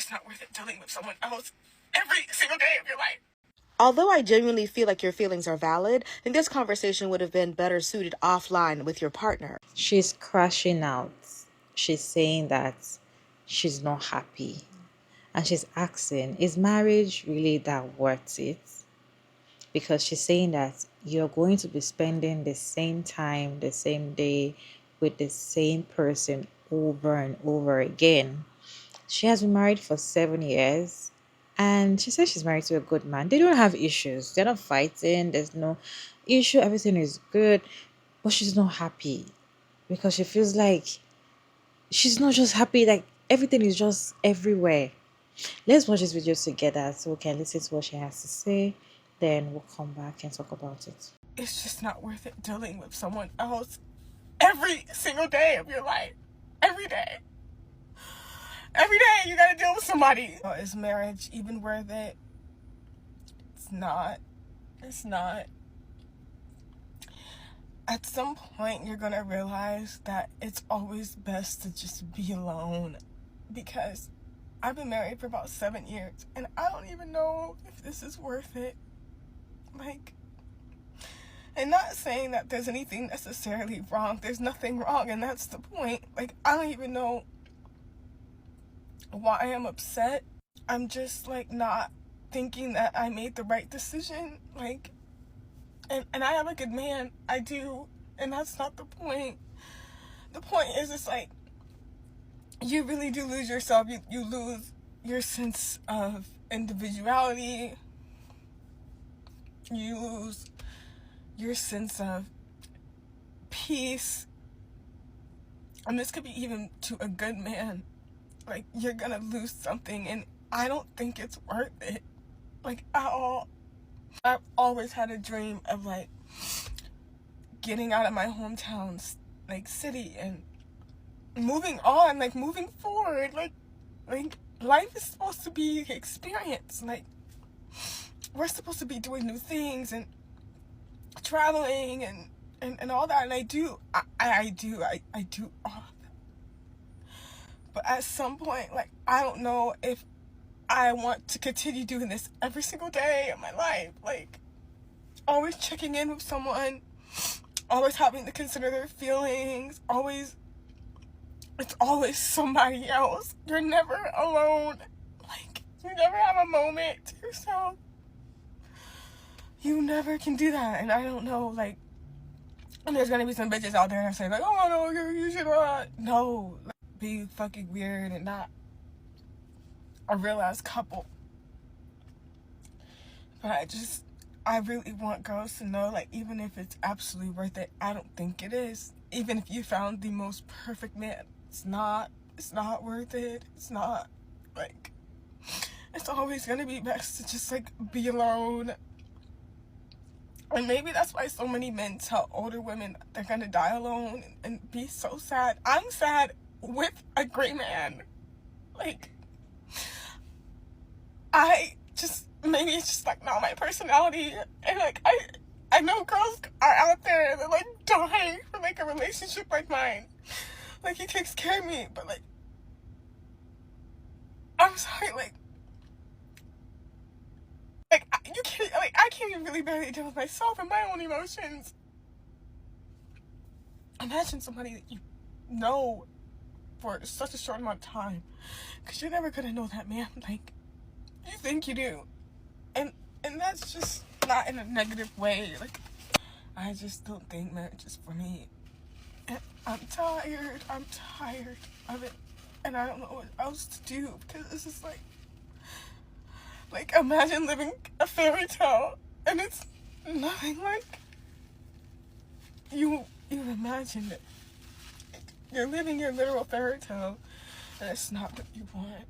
just not worth it dealing with someone else every single day of your life. Although I genuinely feel like your feelings are valid, then this conversation would have been better suited offline with your partner. She's crashing out. She's saying that she's not happy. And she's asking, is marriage really that worth it? Because she's saying that you're going to be spending the same time, the same day with the same person over and over again. She has been married for 7 years and she says she's married to a good man. They don't have issues, they're not fighting, there's no issue, everything is good, but she's not happy because she feels like she's not just happy, like everything is just everywhere. Let's watch this video together so we can listen to what she has to say. Then we'll come back and talk about it. It's just not worth it dealing with someone else every single day of your life. Every day. Every day you gotta deal with somebody. Is marriage even worth it? It's not. It's not. At some point you're gonna realize that it's always best to just be alone, because I've been married for about 7 years and I don't even know if this is worth it. Like, and not saying that there's anything necessarily wrong. There's nothing wrong, and that's the point. Like, I don't even know why I'm upset. I'm just like not thinking that I made the right decision. Like, and I am a good man. I do. And that's not the point. The point is, it's like, you really do lose yourself. You lose your sense of individuality. You lose your sense of peace. And this could be even to a good man. Like, you're gonna lose something, and I don't think it's worth it. Like, at all. I've always had a dream of, like, getting out of my hometown, like, city, and moving on, like, moving forward. Like life is supposed to be experience. Like, we're supposed to be doing new things and traveling and all that, and I do all of that. But at some point, like, I don't know if I want to continue doing this every single day of my life. Like, always checking in with someone, always having to consider their feelings, it's always somebody else. You're never alone. Like, you never have a moment to yourself. You never can do that. And I don't know, like, and there's gonna be some bitches out there that say, like, oh no, you should not. No, like, be fucking weird and not a real ass couple. But I really want girls to know, like, even if it's absolutely worth it, I don't think it is. Even if you found the most perfect man, it's not worth it. It's not. Like, it's always gonna be best to just, like, be alone. And maybe that's why so many men tell older women they're gonna die alone and be so sad. I'm sad with a great man. Like, maybe it's just, like, not my personality. And, like, I know girls are out there and they're, like, dying for, like, a relationship like mine. Like, he takes care of me, but, like, I'm sorry, I can't even really barely deal with myself and my own emotions. Imagine somebody that you know for such a short amount of time, because you're never gonna know that man like you think you do, and that's just not in a negative way. Like, I just don't think marriage is for me, and I'm tired of it, and I don't know what else to do, because this is like imagine living a fairy tale and it's nothing like you imagined it. You're living your literal fairy tale, and it's not what you want.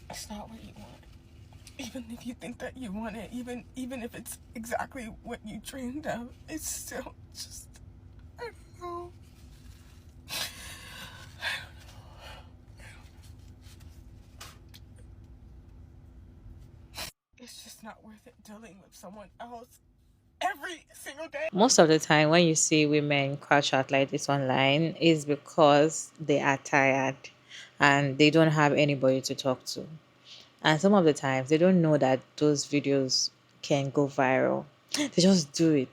It's not what you want. Even if you think that you want it, even if it's exactly what you dreamed of, it's still just, I don't know. It's just not worth it dealing with someone else every single day. Most of the time, when you see women crash out like this online, is because they are tired. and they don't have anybody to talk to. And some of the times they don't know that those videos can go viral. They just do it.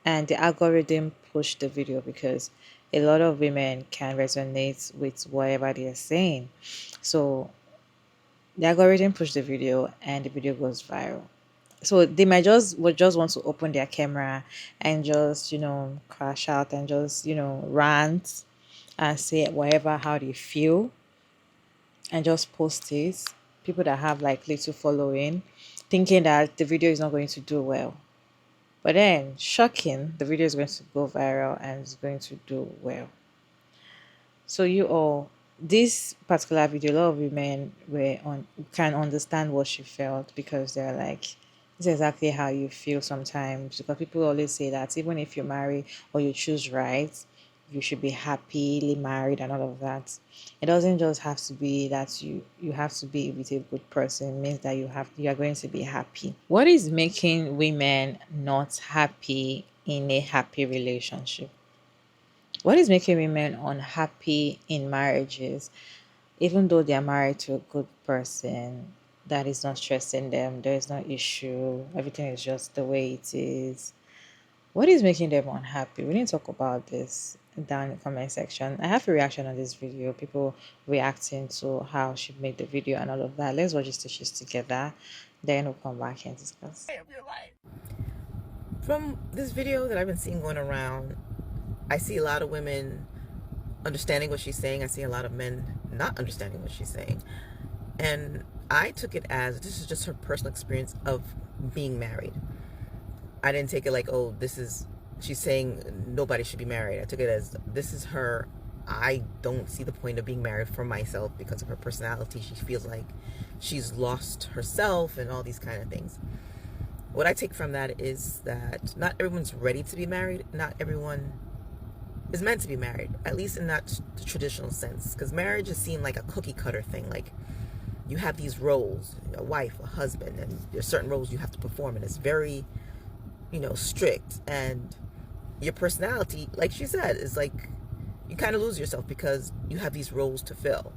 And the algorithm push the video because a lot of women can resonate with whatever they are saying. So the algorithm push the video and the video goes viral. So they might just would just want to open their camera and just, crash out and just, rant and say whatever how they feel and just post it. People that have like little following, thinking that the video is not going to do well. But then, shocking, the video is going to go viral and it's going to do well. So you all, this particular video, a lot of women can understand what she felt because they're like, this is exactly how you feel sometimes. Because people always say that even if you marry or you choose right, you should be happily married and all of that. It doesn't just have to be that you have to be with a good person. It means that you are going to be happy. What is making women not happy in a happy relationship? What is making women unhappy in marriages, even though they are married to a good person that is not stressing them, there is no issue, everything is just the way it is? What is making them unhappy? We need to talk about this down in the comment section. I have a reaction on this video, people reacting to how she made the video and all of that. Let's watch the stitches together, then we'll come back and discuss. From this video that I've been seeing going around, I see a lot of women understanding what she's saying. I see a lot of men not understanding what she's saying. And I took it as this is just her personal experience of being married. I didn't take it like, oh, she's saying nobody should be married. I took it as this is her. I don't see the point of being married for myself because of her personality. She feels like she's lost herself and all these kind of things. What I take from that is that not everyone's ready to be married. Not everyone is meant to be married, at least in that traditional sense, because marriage is seen like a cookie cutter thing. Like you have these roles, a wife, a husband, and there's certain roles you have to perform, and it's very, strict. And your personality, like she said, is like you kind of lose yourself because you have these roles to fill.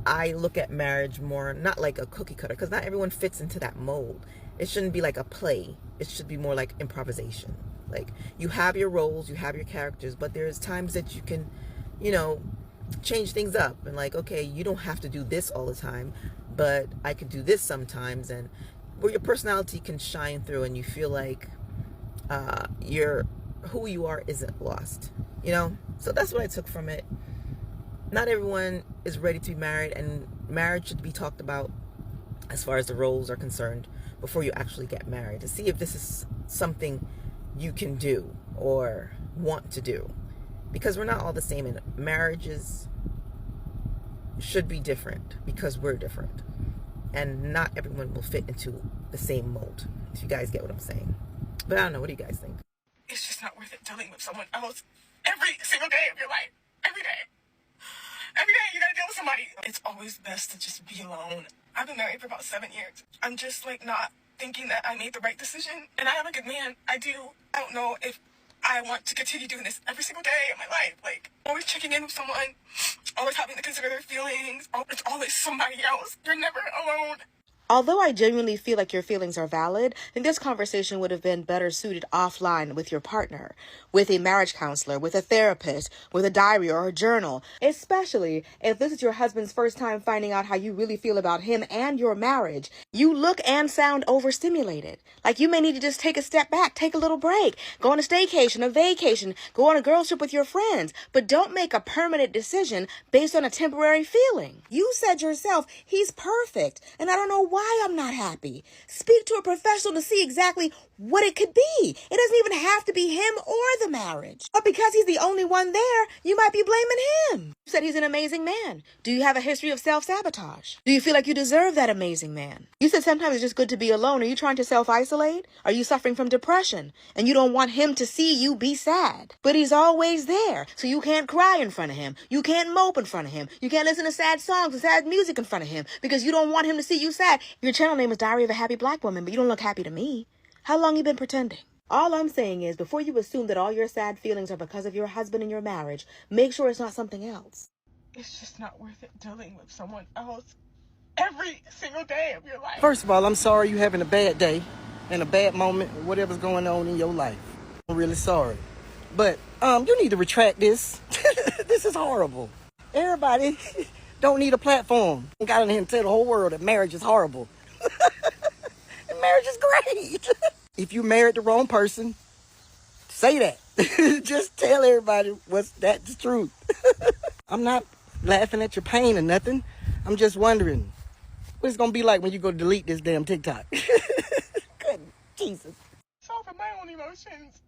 I look at marriage more not like a cookie cutter, because not everyone fits into that mold. It shouldn't be like a play. It should be more like improvisation. Like you have your roles, you have your characters, but there's times that you can, change things up and like, okay, you don't have to do this all the time, but I could do this sometimes, and where your personality can shine through and you feel like who you are isn't lost, So that's what I took from it. Not everyone is ready to be married, and marriage should be talked about as far as the roles are concerned before you actually get married, to see if this is something you can do or want to do, because we're not all the same, and marriages should be different because we're different, and not everyone will fit into the same mold, if you guys get what I'm saying. But I don't know, what do you guys think? It's just not worth it dealing with someone else every single day of your life. Every day. Every day you gotta deal with somebody. It's always best to just be alone. I've been married for about 7 years. I'm just not thinking that I made the right decision. And I am a good man. I don't know if I want to continue doing this every single day of my life. Always checking in with someone, always having to consider their feelings. It's always somebody else. You're never alone. Although I genuinely feel like your feelings are valid, I think this conversation would have been better suited offline with your partner, with a marriage counselor, with a therapist, with a diary or a journal, especially if this is your husband's first time finding out how you really feel about him and your marriage. You look and sound overstimulated. You may need to just take a step back, take a little break, go on a staycation, a vacation, go on a girls trip with your friends, but don't make a permanent decision based on a temporary feeling. You said yourself, he's perfect, and I don't know why I'm not happy. Speak to a professional to see exactly what it could be. It doesn't even have to be him or the marriage. But because he's the only one there, you might be blaming him. You said he's an amazing man. Do you have a history of self-sabotage? Do you feel like you deserve that amazing man? You said sometimes it's just good to be alone. Are you trying to self-isolate? Are you suffering from depression and you don't want him to see you be sad? But he's always there, so you can't cry in front of him. You can't mope in front of him. You can't listen to sad songs and sad music in front of him because you don't want him to see you sad. Your channel name is Diary of a Happy Black Woman, but you don't look happy to me. How long you been pretending? All I'm saying is, before you assume that all your sad feelings are because of your husband and your marriage, make sure it's not something else. It's just not worth it dealing with someone else every single day of your life. First of all, I'm sorry you're having a bad day and a bad moment or whatever's going on in your life. I'm really sorry. But you need to retract this. This is horrible. Everybody don't need a platform. You got in here and tell the whole world that marriage is horrible. And marriage is great. If you married the wrong person, say that. Just tell everybody that's the truth. I'm not laughing at your pain or nothing. I'm just wondering what it's gonna be like when you go delete this damn TikTok. Good Jesus. Solving my own emotions.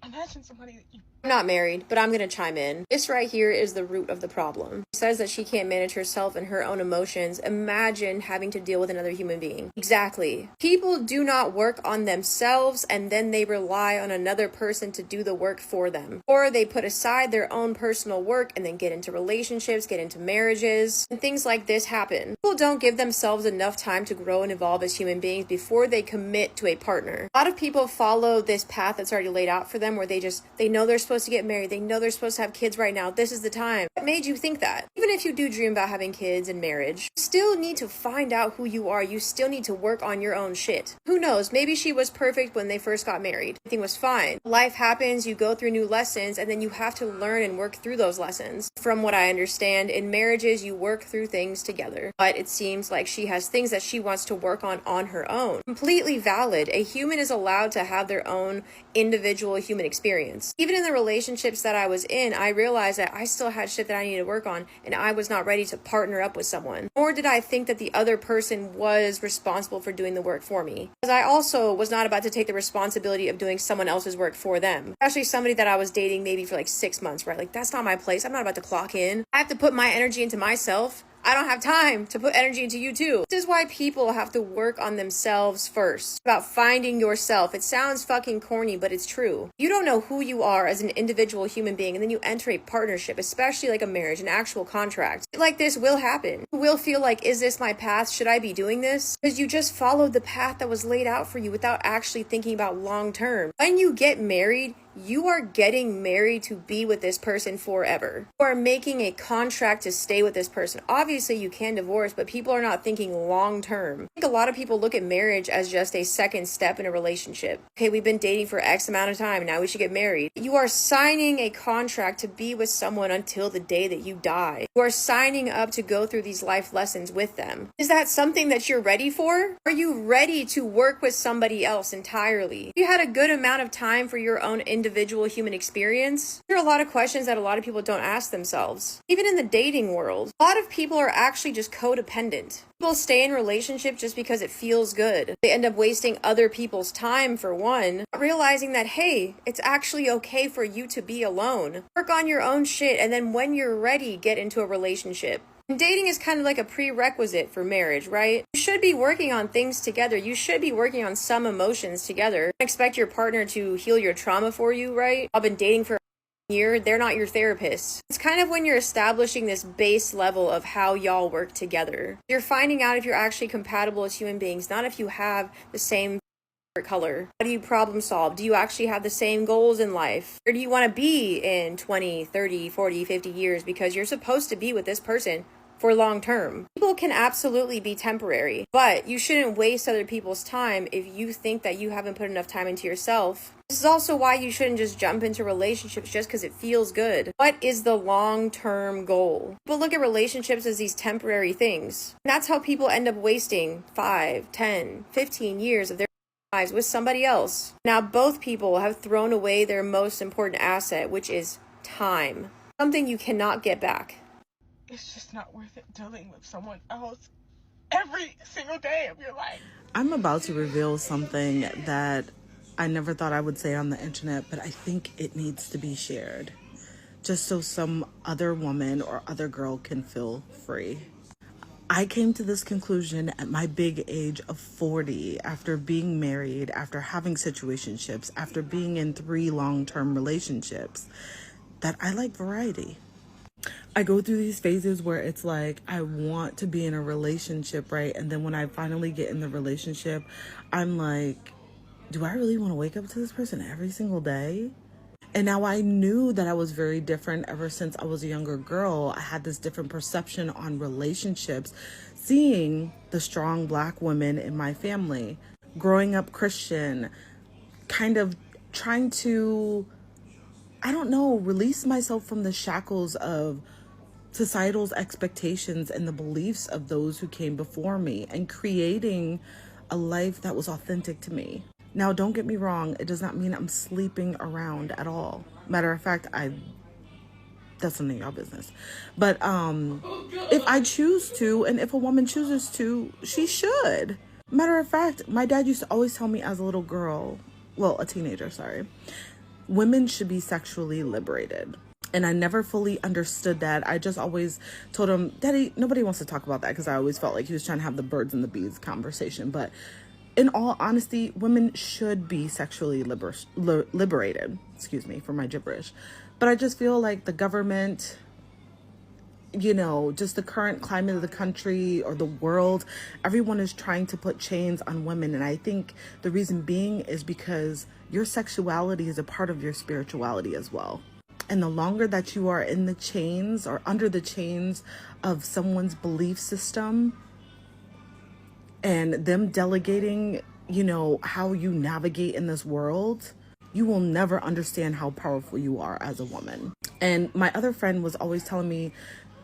Imagine somebody that you I'm not married, but I'm going to chime in. This right here is the root of the problem. She says that she can't manage herself and her own emotions. Imagine having to deal with another human being. Exactly. People do not work on themselves and then they rely on another person to do the work for them. Or they put aside their own personal work and then get into relationships, get into marriages, and things like this happen. People don't give themselves enough time to grow and evolve as human beings before they commit to a partner. A lot of people follow this path that's already laid out for them where they know they're supposed to get married. They know they're supposed to have kids right now. This is the time. What made you think that? Even if you do dream about having kids and marriage, you still need to find out who you are. You still need to work on your own shit. Who knows? Maybe she was perfect when they first got married. Everything was fine. Life happens. You go through new lessons and then you have to learn and work through those lessons. From what I understand, in marriages, you work through things together. But it seems like she has things that she wants to work on her own. Completely valid. A human is allowed to have their own individual human experience. Even in the relationships that I was in, I realized that I still had shit that I needed to work on and I was not ready to partner up with someone. Nor did I think that the other person was responsible for doing the work for me. Because I also was not about to take the responsibility of doing someone else's work for them. Especially somebody that I was dating maybe for like 6 months, right? Like that's not my place. I'm not about to clock in. I have to put my energy into myself. I don't have time to put energy into you too. This is why people have to work on themselves first. It's about finding yourself. It sounds fucking corny, but it's true. You don't know who you are as an individual human being, and then you enter a partnership, especially like a marriage, an actual contract. Shit like this will happen. You will feel like, is this my path? Should I be doing this? Because you just followed the path that was laid out for you without actually thinking about long term. When you get married, you are getting married to be with this person forever. You are making a contract to stay with this person. Obviously, you can divorce, but people are not thinking long term. I think a lot of people look at marriage as just a second step in a relationship. Okay, we've been dating for X amount of time. Now we should get married. You are signing a contract to be with someone until the day that you die. You are signing up to go through these life lessons with them. Is that something that you're ready for? Are you ready to work with somebody else entirely? If you had a good amount of time for your own individual human experience? There are a lot of questions that a lot of people don't ask themselves. Even in the dating world, a lot of people are actually just codependent. People stay in relationships just because it feels good. They end up wasting other people's time for one, not realizing that, hey, it's actually okay for you to be alone. Work on your own shit, and then when you're ready, get into a relationship. And dating is kind of like a prerequisite for marriage, right? You should be working on things together. You should be working on some emotions together. Expect your partner to heal your trauma for you, right? I've been dating for a year. They're not your therapist. It's kind of when you're establishing this base level of how y'all work together. You're finding out if you're actually compatible as human beings, not if you have the same color. How do you problem solve? Do you actually have the same goals in life? Or do you want to be in 20, 30, 40, 50 years because you're supposed to be with this person for long term? People can absolutely be temporary, but you shouldn't waste other people's time if you think that you haven't put enough time into yourself. This is also why you shouldn't just jump into relationships just because it feels good. What is the long-term goal? People look at relationships as these temporary things. And that's how people end up wasting 5, 10, 15 years of their lives with somebody else. Now both people have thrown away their most important asset, which is time. Something you cannot get back. It's just not worth it dealing with someone else every single day of your life. I'm about to reveal something that I never thought I would say on the internet, but I think it needs to be shared, just so some other woman or other girl can feel free. I came to this conclusion at my big age of 40, after being married, after having situationships, after being in 3 long-term relationships, that I like variety. I go through these phases where it's like I want to be in a relationship, right? And then when I finally get in the relationship, I'm like, do I really want to wake up to this person every single day? And now I knew that I was very different ever since I was a younger girl. I had this different perception on relationships, seeing the strong Black women in my family, growing up Christian, kind of trying to, I don't know, release myself from the shackles of societal's expectations and the beliefs of those who came before me, and creating a life that was authentic to me. Now, don't get me wrong, it does not mean I'm sleeping around at all. Matter of fact, that's none of y'all business. But if I choose to, and if a woman chooses to, she should. Matter of fact, my dad used to always tell me as a little girl, well, a teenager, sorry, women should be sexually liberated. And I never fully understood that. I just always told him, Daddy, nobody wants to talk about that, because I always felt like he was trying to have the birds and the bees conversation. But in all honesty, women should be sexually liberated. Excuse me for my gibberish. But I just feel like the government, you know, just the current climate of the country or the world, everyone is trying to put chains on women. And I think the reason being is because your sexuality is a part of your spirituality as well. And the longer that you are in the chains or under the chains of someone's belief system and them delegating, you know, how you navigate in this world, you will never understand how powerful you are as a woman. And my other friend was always telling me,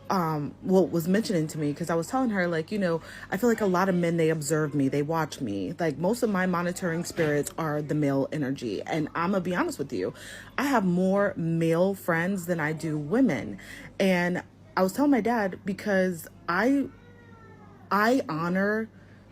was mentioning to me, because I was telling her, like, you know, I feel like a lot of men, they observe me, they watch me. Like, most of my monitoring spirits are the male energy. And I'm gonna be honest with you, I have more male friends than I do women. And I was telling my dad, because I honor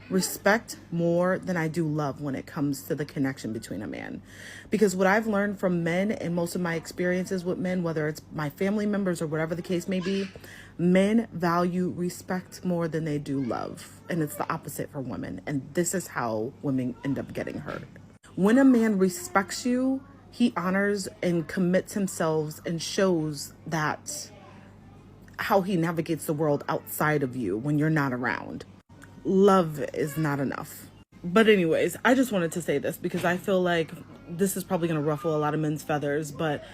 respect more than I do love when it comes to the connection between a man. Because what I've learned from men and most of my experiences with men, whether it's my family members or whatever the case may be, men value respect more than they do love. And it's the opposite for women. And this is how women end up getting hurt. When a man respects you, he honors and commits himself and shows that how he navigates the world outside of you when you're not around. Love is not enough. But anyways, I just wanted to say this because I feel like this is probably going to ruffle a lot of men's feathers, but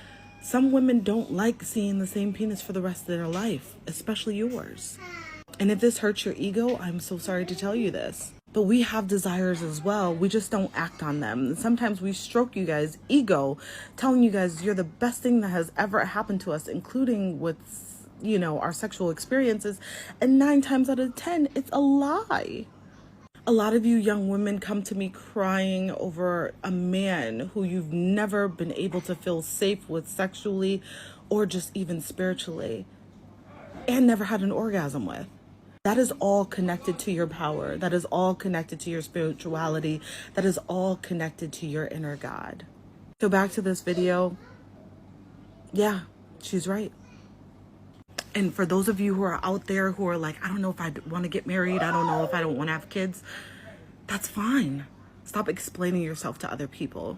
some women don't like seeing the same penis for the rest of their life, especially yours. And if this hurts your ego, I'm so sorry to tell you this. But we have desires as well. We just don't act on them. And sometimes we stroke you guys' ego, telling you guys you're the best thing that has ever happened to us, including with, you know, our sexual experiences. And 9 times out of 10, it's a lie. A lot of you young women come to me crying over a man who you've never been able to feel safe with sexually or just even spiritually, and never had an orgasm with. That is all connected to your power. That is all connected to your spirituality. That is all connected to your inner God. So back to this video. Yeah, she's right. And for those of you who are out there who are like, I don't know if I want to get married, I don't know if I don't want to have kids, that's fine. Stop explaining yourself to other people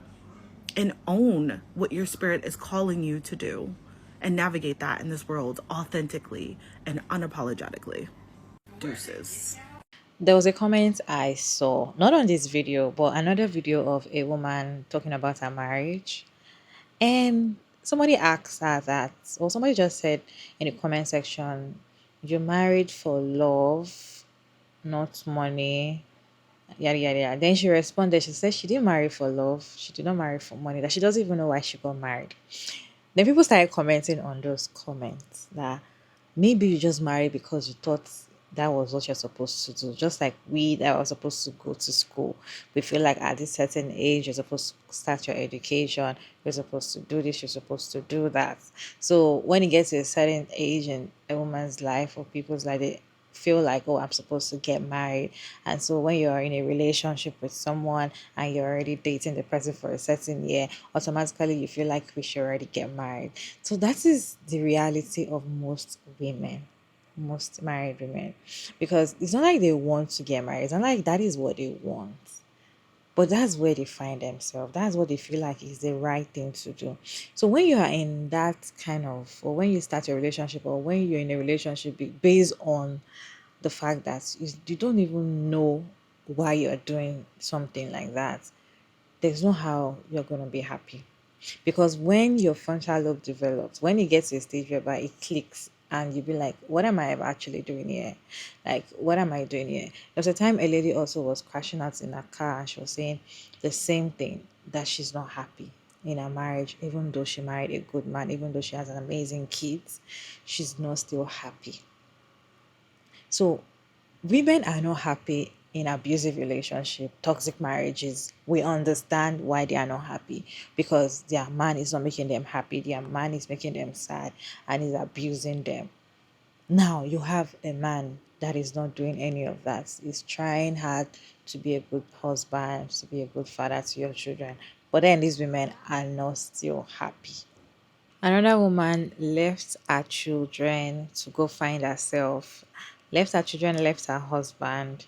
and own what your spirit is calling you to do and navigate that in this world authentically and unapologetically. Deuces. There was a comment I saw, not on this video, but another video of a woman talking about her marriage. And somebody asked her that, or somebody just said in the comment section, you're married for love, not money, yada, yada, yada. Then she responded, she said she didn't marry for love, she did not marry for money, that she doesn't even know why she got married. Then people started commenting on those comments that maybe you just married because you thought that was what you're supposed to do. Just like we that were supposed to go to school. We feel like at this certain age, you're supposed to start your education. You're supposed to do this. You're supposed to do that. So when it gets to a certain age in a woman's life or people's life, they feel like, oh, I'm supposed to get married. And so when you're in a relationship with someone and you're already dating the person for a certain year, automatically you feel like we should already get married. So that is the reality of most women, most married women, because it's not like they want to get married. It's not like that is what they want, but that's where they find themselves. That's what they feel like is the right thing to do. So when you are in that kind of, or when you start a relationship, or when you're in a relationship based on the fact that you don't even know why you're doing something like that, there's no how you're going to be happy. Because when your frontal lobe develops, when it gets to a stage whereby it clicks and you be like, what am I actually doing here? Like, what am I doing here? There was a time a lady also was crashing out in a car and she was saying the same thing, that she's not happy in her marriage, even though she married a good man, even though she has an amazing kids, she's not still happy. So women are not happy in abusive relationship, toxic marriages. We understand why they are not happy, because their man is not making them happy, their man is making them sad and is abusing them. Now you have a man that is not doing any of that. He's trying hard to be a good husband, to be a good father to your children, but then these women are not still happy. Another woman left her children to go find herself, left her children, left her husband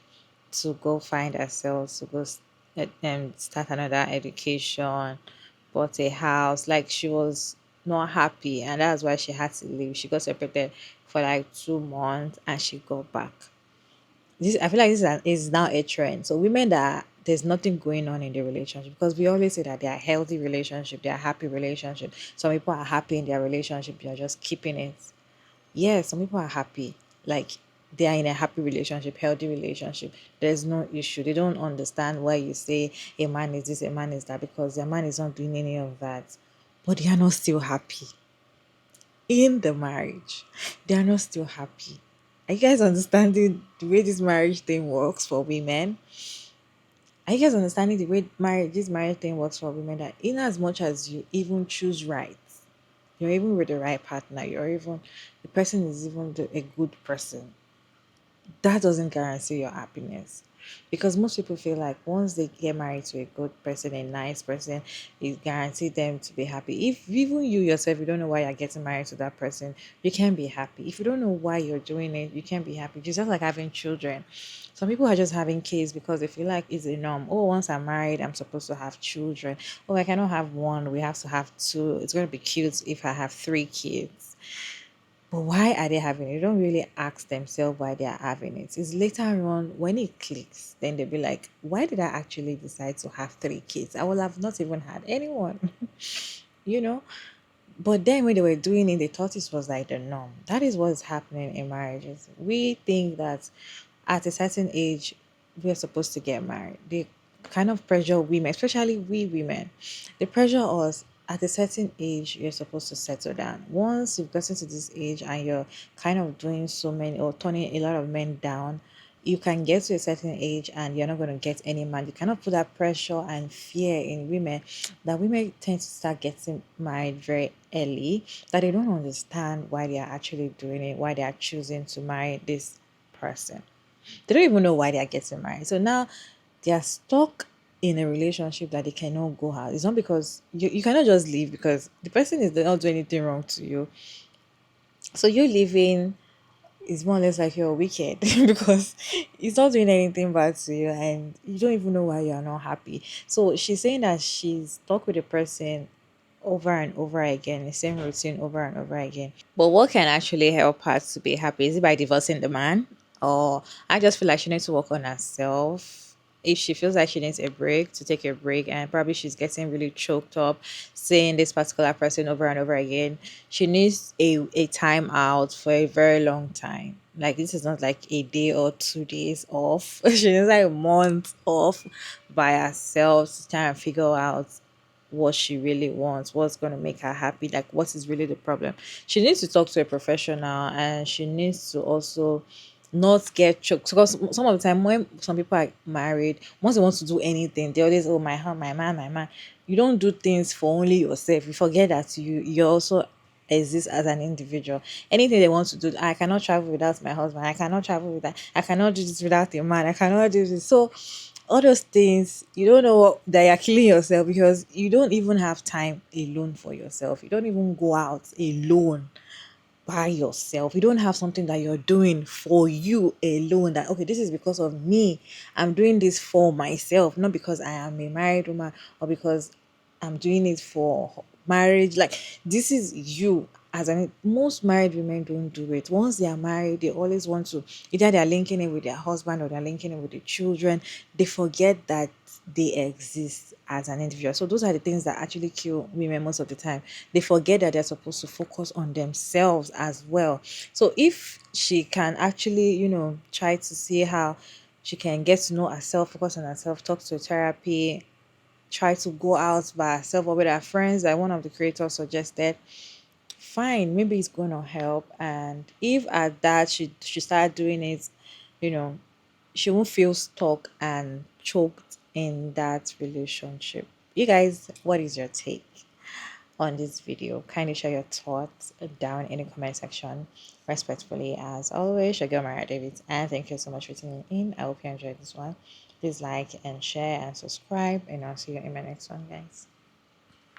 to go find herself, to go start another education, bought a house. Like, she was not happy, and that's why she had to leave. She got separated for like 2 months and she got back. This, I feel like is now a trend. So women that there's nothing going on in the relationship, because we always say that they are healthy relationship, they are happy relationship. Some people are happy in their relationship, they are just keeping it. Yes, some people are happy, like they are in a happy relationship, healthy relationship. There's no issue. They don't understand why you say a man is this, a man is that, because their man is not doing any of that, but they are not still happy in the marriage. They are not still happy. Are you guys understanding the way this marriage thing works for women? Are you guys understanding the way this marriage thing works for women? That in as much as you even choose right, you're even with the right partner, you're even the person is even a good person, that doesn't guarantee your happiness. Because most people feel like once they get married to a good person, a nice person, it guarantees them to be happy. If even you yourself, you don't know why you're getting married to that person, you can't be happy. If you don't know why you're doing it, you can't be happy. It's just like having children. Some people are just having kids because they feel like it's a norm. Oh, once I'm married, I'm supposed to have children. Oh, I cannot have one. We have to have two. It's going to be cute if I have 3 kids. But why are they having it? They don't really ask themselves why they are having it. It's later on when it clicks, then they'll be like, why did I actually decide to have 3 kids? I would have not even had anyone, you know? But then when they were doing it, they thought it was like the norm. That is what is happening in marriages. We think that at a certain age, we are supposed to get married. They kind of pressure women, especially we women. They pressure us at a certain age, you're supposed to settle down. Once you've gotten to this age and you're kind of doing so many or turning a lot of men down, you can get to a certain age and you're not going to get any man. You cannot put that pressure and fear in women, that women tend to start getting married very early, that they don't understand why they are actually doing it, why they are choosing to marry this person. They don't even know why they are getting married. So now they are stuck in a relationship that they cannot go out. It's not because you cannot just leave because the person is not doing anything wrong to you. So you leaving is more or less like you're wicked because it's not doing anything bad to you and you don't even know why you're not happy. So she's saying that she's stuck with a person over and over again, the same routine over and over again. But what can actually help her to be happy? Is it by divorcing the man? Or I just feel like she needs to work on herself. If she feels like she needs a break, to take a break, and probably she's getting really choked up seeing this particular person over and over again, she needs a time out for a very long time. Like, this is not like a day or 2 days off. She needs like a month off by herself to try and figure out what she really wants, what's going to make her happy, like what is really the problem. She needs to talk to a professional and she needs to also not get choked, because some of the time when some people are married, once they want to do anything, they always, oh, my husband, my man. You don't do things for only yourself. You forget that you also exist as an individual. Anything they want to do, I cannot travel without my husband, I cannot travel without, I cannot do this without a man, I cannot do this. So all those things, you don't know that you're killing yourself, because you don't even have time alone for yourself. You don't even go out alone by yourself. You don't have something that you're doing for you alone, that okay, this is because of me, I'm doing this for myself, not because I am a married woman or because I'm doing it for marriage. Like, this is you. as an most married women don't do it. Once they are married, they always want to, either they're linking it with their husband or they're linking it with the children. They forget that they exist as an individual. So those are the things that actually kill women most of the time. They forget that they're supposed to focus on themselves as well. So if she can actually, try to see how she can get to know herself, focus on herself, talk to therapy, try to go out by herself or with her friends, like one of the creators suggested, fine, maybe it's going to help. And if at that she start doing it, you know she won't feel stuck and choked in that relationship. You guys, what is your take on this video? Kindly share your thoughts down in the comment section. Respectfully, as always, your girl Mariah David, and thank you so much for tuning in. I hope you enjoyed this one. Please like and share and subscribe, and I'll see you in my next one, guys.